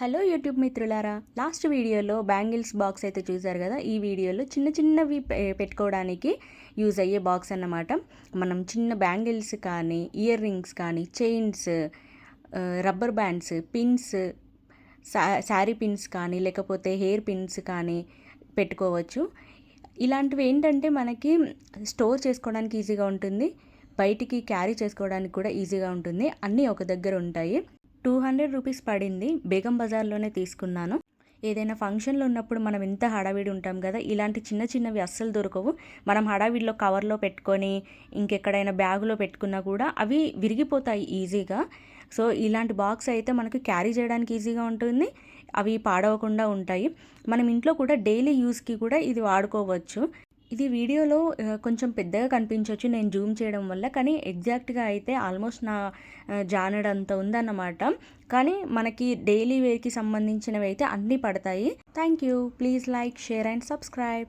Hello YouTube మిత్రులారా, last వీడియోలో bangles box అయితే చూసారు కదా. ఈ వీడియోలో చిన్న చిన్నవి పెట్టుకోవడానికి యూజ్ అయ్యే బాక్స్ అన్నమాట. మనం చిన్న బ్యాంగిల్స్ కానీ, ఇయర్ రింగ్స్ కానీ, chains, rubber bands, pins, sari pins కానీ, లేకపోతే హెయిర్ పిన్స్ కానీ పెట్టుకోవచ్చు. ఇలాంటివి ఏంటంటే మనకి స్టోర్ చేసుకోవడానికి ఈజీగా ఉంటుంది, బయటికి క్యారీ చేసుకోవడానికి కూడా ఈజీగా ఉంటుంది. అన్నీ ఒక దగ్గర ఉంటాయి. 200 రూపీస్ పడింది. బేగం బజార్లోనే తీసుకున్నాను. ఏదైనా ఫంక్షన్లో ఉన్నప్పుడు మనం ఎంత హడావిడి ఉంటాం కదా, ఇలాంటి చిన్న చిన్నవి అస్సలు దొరకవు. మనం హడావిడిలో కవర్లో పెట్టుకొని ఇంకెక్కడైనా బ్యాగులో పెట్టుకున్నా కూడా అవి విరిగిపోతాయి ఈజీగా. సో ఇలాంటి బాక్స్ అయితే మనకు క్యారీ చేయడానికి ఈజీగా ఉంటుంది, అవి పాడవకుండా ఉంటాయి. మనం ఇంట్లో కూడా డైలీ యూస్కి కూడా ఇది వాడుకోవచ్చు. ఇది వీడియోలో కొంచెం పెద్దగా కనిపించవచ్చు నేను జూమ్ చేయడం వల్ల, కానీ ఎగ్జాక్ట్గా అయితే ఆల్మోస్ట్ నా జానడంత ఉందన్నమాట. కానీ మనకి డైలీ వేర్కి సంబంధించినవి అయితే అన్నీ పడతాయి. Thank you. Please like, share and subscribe.